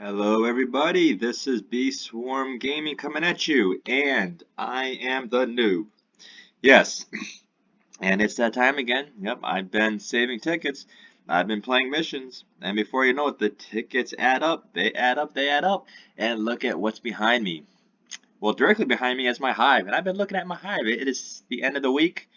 Hello everybody, this is Bee Swarm Gaming coming at you, and I am the noob. Yes, and it's that time again. Yep, I've been saving tickets, I've been playing missions, and before you know it, the tickets add up, they add up, they add up, and look at what's behind me. Well, directly behind me is my hive, and I've been looking at my hive. It is the end of the week,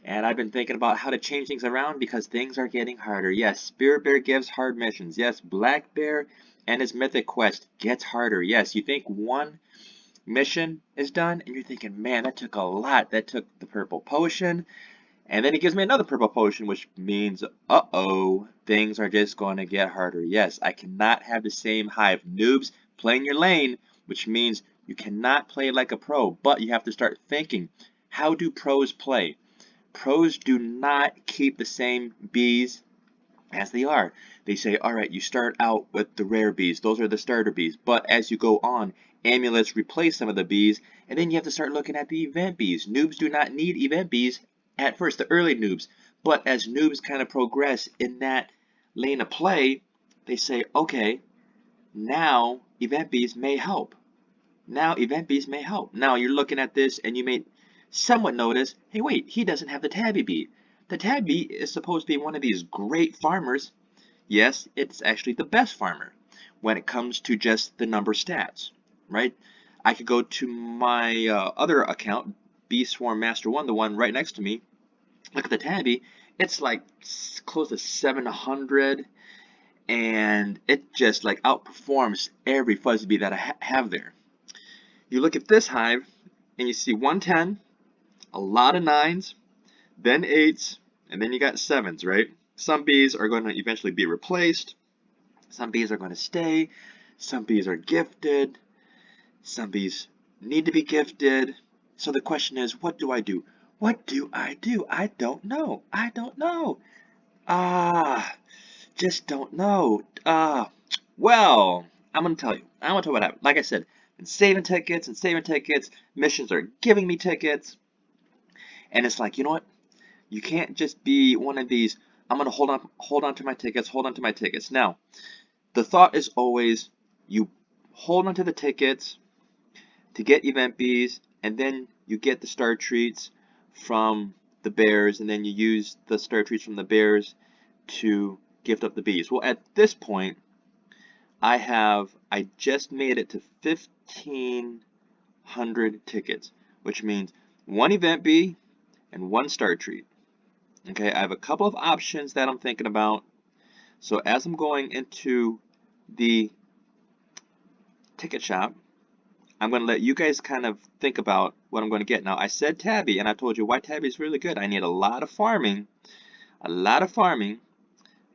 and I've been thinking about how to change things around because things are getting harder. Yes, Spirit Bear gives hard missions. Yes, Black Bear and his mythic quest gets harder. Yes, you think one mission is done, and you're thinking, man, that took a lot. That took the purple potion, and then he gives me another purple potion, which means, uh-oh, things are just going to get harder. Yes, I cannot have the same hive. Noobs, play in your lane, which means you cannot play like a pro, but you have to start thinking, how do pros play? Pros do not keep the same bees as they are. They say, alright, you start out with the rare bees, those are the starter bees, but as you go on, amulets replace some of the bees, and then you have to start looking at the event bees. Noobs do not need event bees at first, the early noobs, but as noobs kind of progress in that lane of play, they say, okay, now event bees may help. Now event bees may help. Now you're looking at this and you may somewhat notice, hey wait, he doesn't have the Tabby Bee. The Tabby is supposed to be one of these great farmers. Yes, it's actually the best farmer when it comes to just the number stats, right? I could go to my other account, Bee Swarm Master 1, the one right next to me. Look at the Tabby. It's like close to 700 and it just like outperforms every fuzzy bee that I have there. You look at this hive and you see 110, a lot of 9s, then 8s, and then you got 7s, right? Some bees are going to eventually be replaced. Some bees are going to stay. Some bees are gifted. Some bees need to be gifted. So the question is, what do I do? What do I do? I don't know. I don't know. Just don't know. Well, I'm going to tell you. I'm going to tell you what happened. Like I said, been saving tickets and saving tickets. Missions are giving me tickets. And it's like, you know what? You can't just be one of these, I'm going to hold on to my tickets, hold on to my tickets. Now, the thought is always you hold on to the tickets to get event bees, and then you get the star treats from the bears, and then you use the star treats from the bears to gift up the bees. Well, at this point, I just made it to 1,500 tickets, which means one event bee and one star treat. Okay, I have a couple of options that I'm thinking about. So as I'm going into the ticket shop, I'm going to let you guys kind of think about what I'm going to get. Now, I said Tabby, and I told you why Tabby is really good. I need a lot of farming. A lot of farming.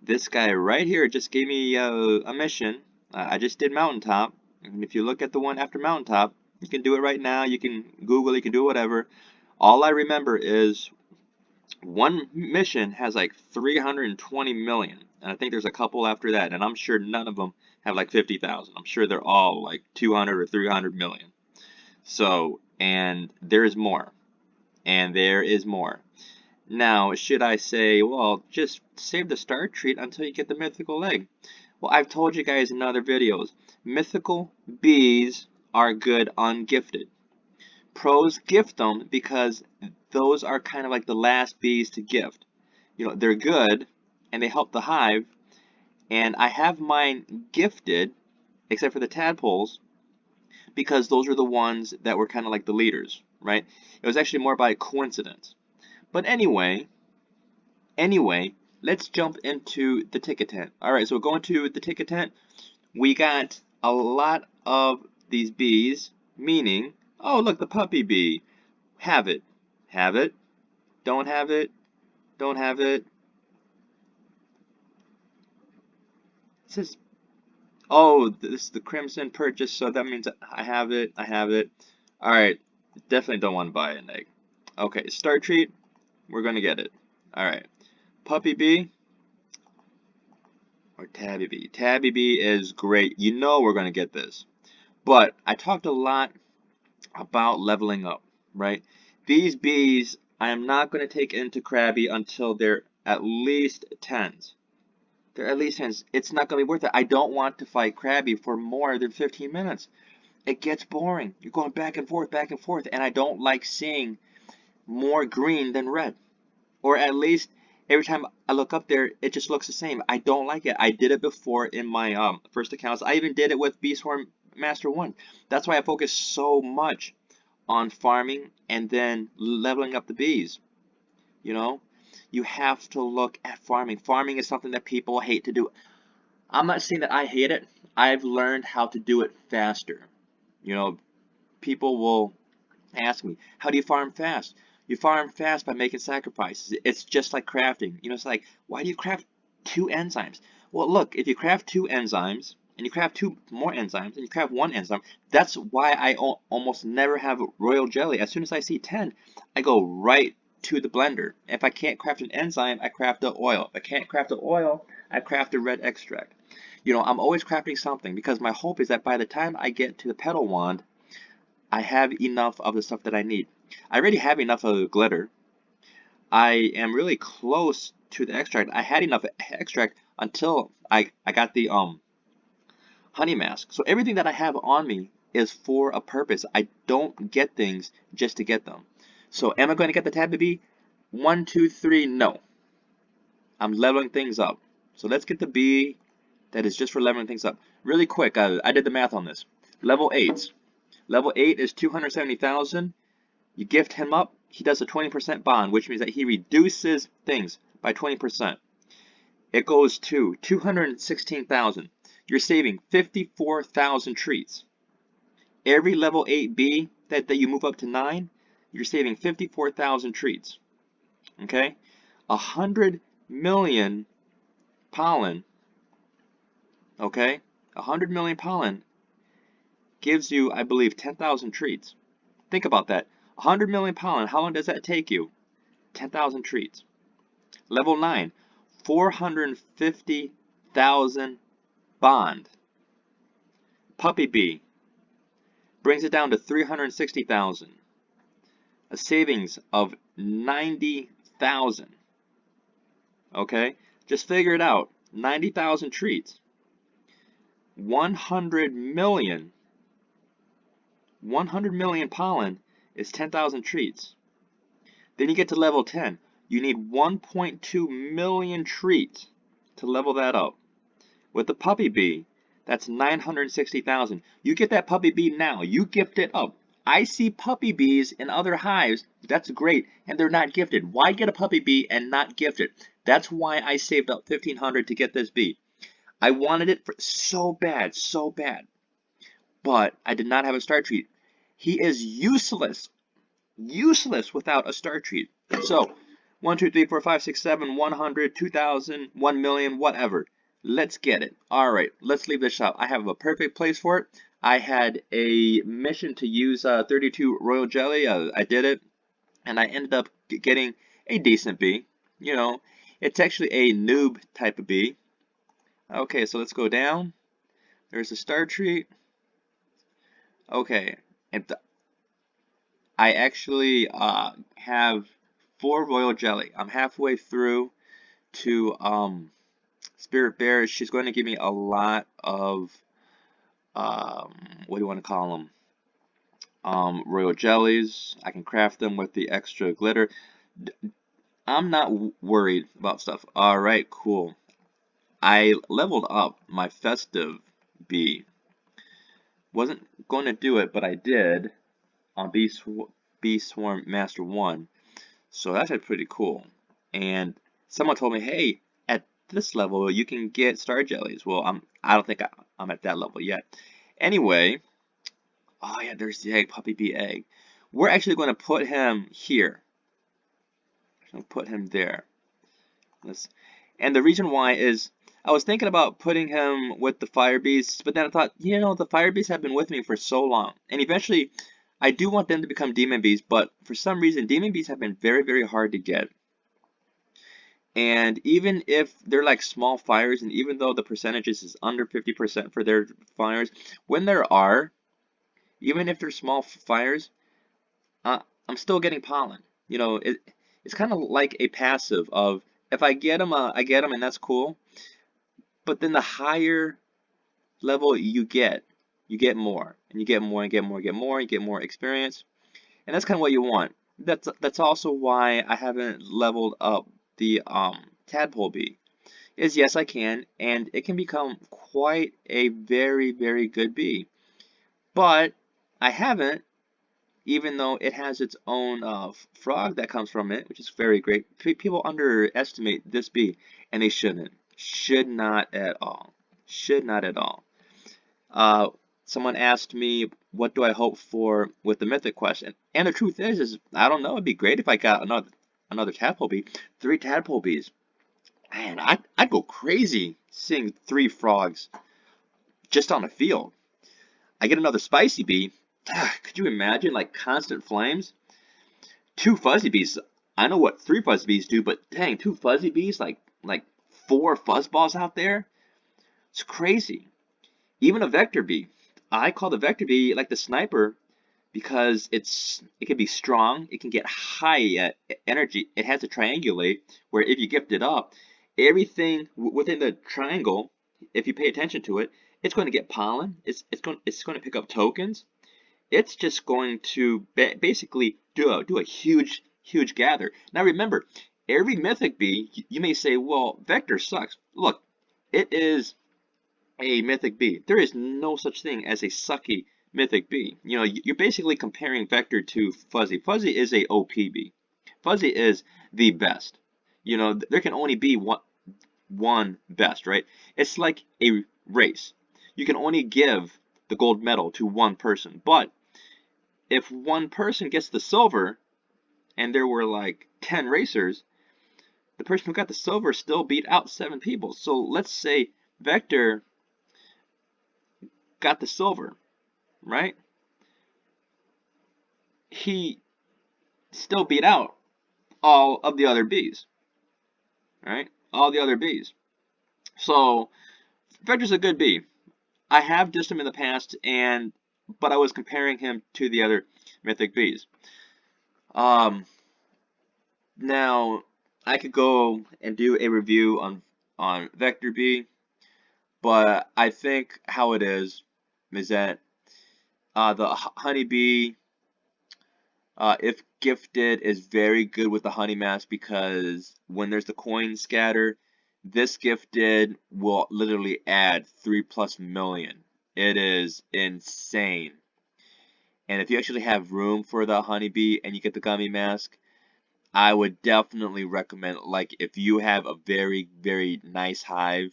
This guy right here just gave me a mission. I just did Mountaintop. And if you look at the one after Mountaintop, you can do it right now. You can Google, you can do whatever. All I remember is one mission has like 320 million. And I think there's a couple after that. And I'm sure none of them have like 50,000. I'm sure they're all like 200 or 300 million. So, and there is more. And there is more. Now, should I say, well, just save the star treat until you get the mythical egg? Well, I've told you guys in other videos, mythical bees are good ungifted. Pros gift them because those are kind of like the last bees to gift. You know, they're good and they help the hive, and I have mine gifted, except for the tadpoles, because those are the ones that were kind of like the leaders, right? It was actually more by coincidence. But anyway, let's jump into the ticket tent. Alright, so going to the ticket tent, we got a lot of these bees, meaning, oh look, the puppy bee. Have it. Have it. Don't have it. Don't have it. It says, oh, this is the crimson purchase, so that means I have it. I have it. Alright, definitely don't want to buy an egg. Okay, star treat, we're going to get it. Alright, puppy bee. Or Tabby Bee. Tabby Bee is great. You know we're going to get this. But I talked a lot about leveling up, right? These bees, I am not going to take into Krabby until they're at least 10s. They're at least hens. It's not going to be worth it. I don't want to fight Krabby for more than 15 minutes. It gets boring. You're going back and forth, and I don't like seeing more green than red. Or at least every time I look up there, it just looks the same. I don't like it. I did it before in my first accounts. I even did it with Bee Swarm Master 1. That's why I focus so much on farming and then leveling up the bees. You know, you have to look at farming. Farming is something that people hate to do. I'm not saying that I hate it. I've learned how to do it faster. You know, people will ask me, how do you farm fast? You farm fast by making sacrifices. It's just like crafting. You know, it's like, why do you craft two enzymes? Well, look, if you craft two enzymes, and you craft two more enzymes, and you craft one enzyme, that's why I almost never have royal jelly. As soon as I see 10, I go right to the blender. If I can't craft an enzyme, I craft the oil. If I can't craft the oil, I craft a red extract. You know, I'm always crafting something because my hope is that by the time I get to the petal wand, I have enough of the stuff that I need. I already have enough of the glitter. I am really close to the extract. I had enough extract until I got the honey mask. So everything that I have on me is for a purpose. I don't get things just to get them. So am I going to get the Tabby Bee? 1, 2, 3, no. I'm leveling things up. So let's get the bee that is just for leveling things up. Really quick, I did the math on this. Level 8. Level 8 is 270,000. You gift him up, he does a 20% bond, which means that he reduces things by 20%. It goes to 216,000. You're saving 54,000 treats. Every level 8B that you move up to 9, you're saving 54,000 treats. Okay? 100 million pollen, okay? 100 million pollen gives you, I believe, 10,000 treats. Think about that. 100 million pollen, how long does that take you? 10,000 treats. Level 9, 450,000 bond. Puppy Bee brings it down to 360,000. A savings of 90,000. Okay? Just figure it out. 90,000 treats. 100 million pollen is 10,000 treats. Then you get to level 10. You need 1.2 million treats to level that up. With the Puppy Bee, that's 960,000. You get that Puppy Bee now. You gift it up. I see Puppy Bees in other hives. That's great. And they're not gifted. Why get a Puppy Bee and not gift it? That's why I saved up 1,500 to get this bee. I wanted it so bad, so bad. But I did not have a star treat. He is useless. Useless without a star treat. So, 1, 2, 3, 4, 5, 6, 7, 100, 2,000, 1 million, whatever. Let's get it. Alright, let's leave the shop. I have a perfect place for it. I had a mission to use 32 royal jelly. I did it. And I ended up getting a decent bee. You know, it's actually a noob type of bee. Okay, so let's go down. There's a star treat. Okay, and I actually have 4 royal jelly. I'm halfway through to Spirit Bear. She's going to give me a lot of what do you want to call them? Royal jellies. I can craft them with the extra glitter. I'm not worried about stuff. Alright, cool. I leveled up my festive bee. Wasn't going to do it, but I did on Bee Swarm Master 1. So that's pretty cool. And someone told me, hey, at this level you can get star jellies. Well, I don't think I'm at that level yet. Anyway, oh yeah, there's the egg, Puppy Bee egg. We're actually going to put him here. I'll put him there. And the reason why is I was thinking about putting him with the fire beasts, but then I thought, you know, the fire beasts have been with me for so long, and eventually I do want them to become demon bees, but for some reason demon bees have been very, very hard to get. And even if they're like small fires, and even though the percentages is under 50% for their fires, when there are, even if they're small fires, I'm still getting pollen. You know, it's kind of like a passive of if I get them, and that's cool. But then the higher level you get more, and you get more, and get more, and get more, you get more experience, and that's kind of what you want. That's also why I haven't leveled up the Tadpole Bee. Is yes, I can, and it can become quite a very, very good bee. But I haven't, even though it has its own frog that comes from it, which is very great. People underestimate this bee, and they shouldn't. Should not at all. Should not at all. Uh, Someone asked me, what do I hope for with the Mythic Quest? And the truth is I don't know. It'd be great if I got another tadpole bee, 3 tadpole bees. Man, I'd go crazy seeing 3 frogs just on the field. I get another spicy bee. Could you imagine, like, constant flames? 2 fuzzy bees. I know what 3 fuzzy bees do, but dang, 2 fuzzy bees, like 4 fuzzballs out there. It's crazy. Even a vector bee. I call the vector bee like the sniper because it can be strong. It can get high energy. It has to triangulate where if you gift it up, everything within the triangle, if you pay attention to it, it's going to get pollen. It's going to pick up tokens. It's just going to basically do a huge gather. Now remember, every mythic bee, you may say, well, Vector sucks. Look, it is a mythic bee. There is no such thing as a sucky mythic bee. You know, you're basically comparing Vector to Fuzzy. Fuzzy is a OP bee. Fuzzy is the best. You know, there can only be one best, right? It's like a race. You can only give the gold medal to one person, but if one person gets the silver and there were like 10 racers, the person who got the silver still beat out 7 people. So let's say Vector got the silver, right? He still beat out all of the other bees, right? All the other bees. So Vector's a good bee. I have dissed him in the past, but I was comparing him to the other mythic bees. Um, Now, I could go and do a review on Vector B, but I think how it is that the honeybee, if gifted, is very good with the honey mask because when there's the coin scatter, this gifted will literally add 3+ million. It is insane. And if you actually have room for the honeybee and you get the gummy mask, I would definitely recommend, like, if you have a very, very nice hive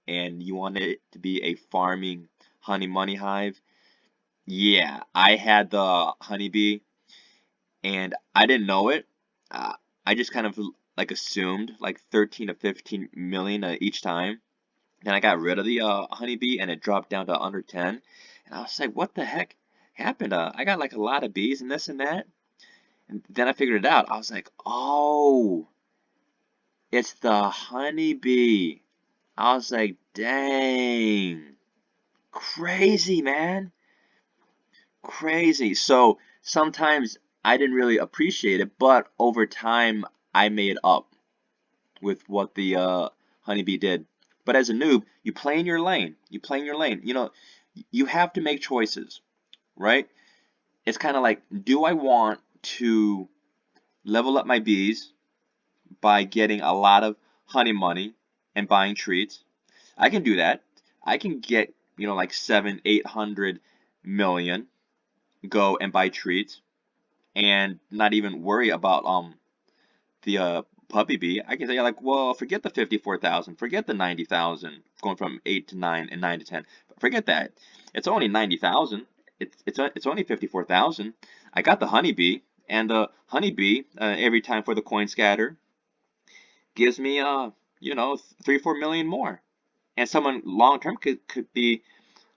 and you want it to be a farming honey money hive, yeah, I had the honeybee and I didn't know it. Uh, I just kind of like assumed like 13 to 15 million each time. Then I got rid of the honeybee and it dropped down to under 10. And I was like, what the heck happened? I got like a lot of bees and this and that. And then I figured it out. I was like, oh, it's the honeybee. I was like, dang. Crazy, man. Crazy. So sometimes I didn't really appreciate it, but over time I made up with what the honeybee did. But as a noob, you play in your lane. You play in your lane. You know, you have to make choices, right? It's kind of like, do I want to level up my bees by getting a lot of honey money and buying treats? I can do that. I can get, you know, like 700-800 million, go and buy treats and not even worry about the puppy bee. I can say like, well, forget the 54,000, forget the 90,000, going from 8 to 9 and 9 to 10. Forget that. It's only 90,000. It's only 54,000. I got the honeybee, and the honeybee every time for the coin scatter gives me you know, 3-4 million more. And someone long term could be,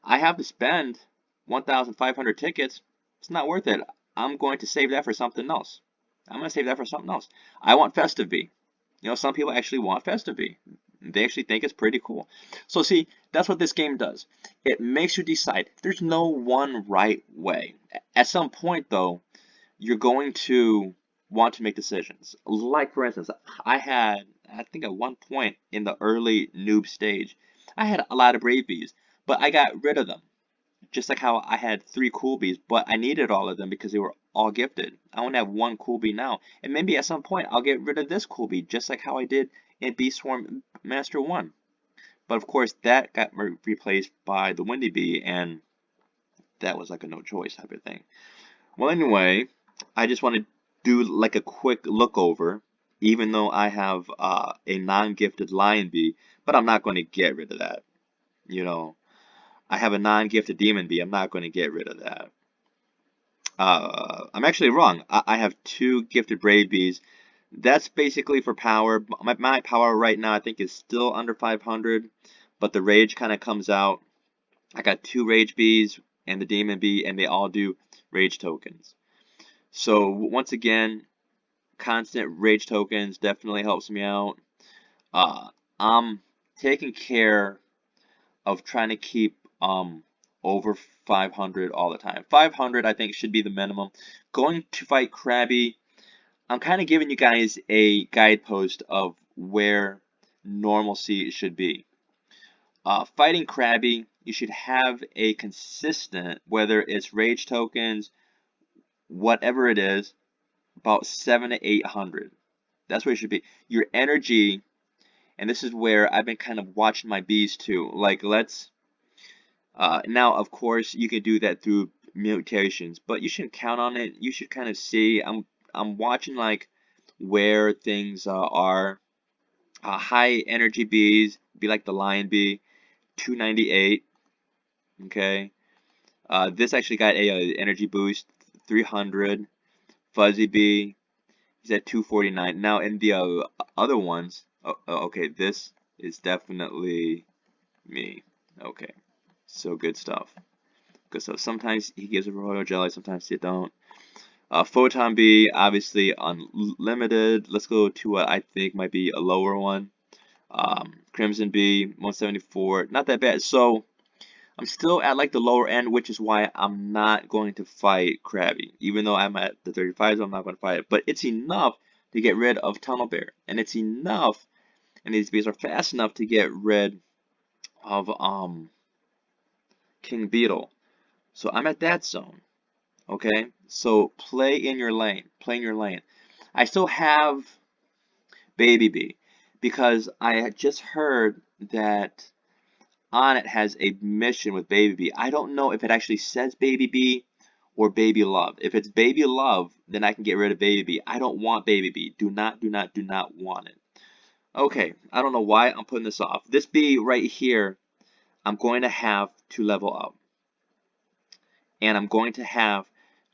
I have to spend 1,500 tickets. It's not worth it. I'm going to save that for something else. I'm going to save that for something else. I want Festive Bee. You know, some people actually want Festive Bee. They actually think it's pretty cool. So see, that's what this game does. It makes you decide. There's no one right way. At some point, though, you're going to want to make decisions. Like, for instance, I think at one point in the early noob stage, I had a lot of Brave Bees, but I got rid of them. Just like how I had 3 Cool Bees, but I needed all of them because they were all gifted. I only have 1 Cool Bee now, and maybe at some point I'll get rid of this Cool Bee, just like how I did in Bee Swarm Master 1. But of course, that got replaced by the Windy Bee, and that was like a no choice type of thing. Well, anyway, I just want to do like a quick look over, even though I have a non-gifted Lion Bee, but I'm not going to get rid of that. You know, I have a non-gifted Demon Bee. I'm not going to get rid of that. I'm actually wrong. I have 2 gifted Brave Bees. That's basically for power. My power right now I think is still under 500, but the Rage kind of comes out. I got 2 Rage Bees and the Demon Bee, and they all do Rage tokens. So once again, constant Rage tokens definitely helps me out. I'm taking care of trying to keep over 500 all the time. 500 I think should be the minimum. Going to fight Krabby, I'm kind of giving you guys a guidepost of where normalcy should be. Fighting Krabby, you should have a consistent, whether it's Rage tokens, whatever it is, about 700 to 800. That's where it should be. Your energy, and this is where I've been kind of watching my bees too. Like now of course you can do that through mutations, but you shouldn't count on it. You should kind of see. I'm watching like where things are. High energy bees, be like the Lion Bee, 298. Okay. This actually got a energy boost, 300. Fuzzy Bee, he's at 249. Now in the other ones, okay, this is definitely me. Okay, so good stuff. Good stuff. Sometimes he gives a royal jelly, sometimes he don't. Photon Bee, obviously unlimited. Let's go to what I think might be a lower one. Crimson Bee, 174. Not that bad. So I'm still at like the lower end, which is why I'm not going to fight Krabby. Even though I'm at the 35 zone, I'm not going to fight it. But it's enough to get rid of Tunnel Bear. And it's enough, and these bees are fast enough to get rid of King Beetle. So I'm at that zone. Okay? So play in your lane. Play in your lane. I still have Baby Bee because I had just heard that on it has a mission with Baby Bee. I don't know if it actually says Baby Bee or Baby Love. If it's Baby Love, then I can get rid of Baby Bee. I don't want Baby Bee. Do not want it. Okay, I don't know why I'm putting this off. This bee right here, I'm going to have to level up. And I'm going to have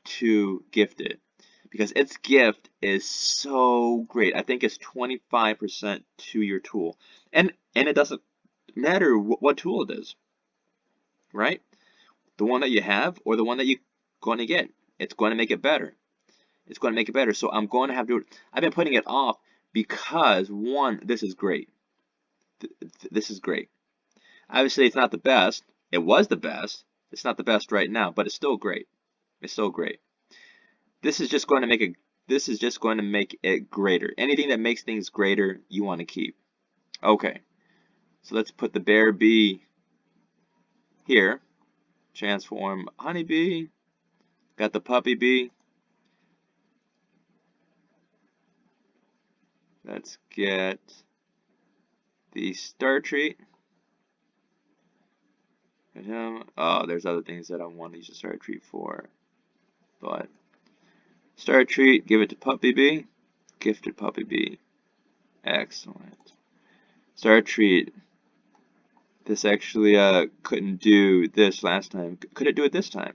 to gift it. Because its gift is so great. I think it's 25% to your tool. And it doesn't matter what tool it is. Right? The one that you have or the one that you're going to get. It's going to make it better. It's going to make it better. So I'm going to have to do it. I've been putting it off because, one, this is great. This is great. Obviously, it's not the best. It was the best. It's not the best right now, but it's still great. It's still great. This is just going to make it. This is just going to make it greater. Anything that makes things greater, you want to keep. Okay. So let's put the bear bee here. Transform honeybee. Got the puppy bee. Let's get the star treat. Oh, there's other things that I want to use the star treat for. But star treat, give it to puppy bee. Gifted puppy bee. Excellent. Star treat. This actually couldn't do this last time. Could it do it this time?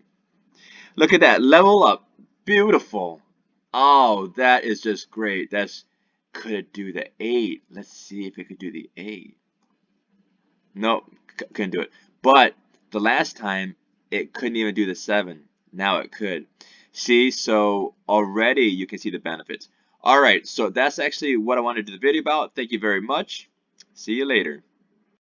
Look at that. Level up. Beautiful. Oh, that is just great. Could it do the 8? Let's see if it could do the 8. Nope, couldn't do it. But the last time, it couldn't even do the 7. Now it could. See, so already you can see the benefits. Alright, so that's actually what I wanted to do the video about. Thank you very much. See you later.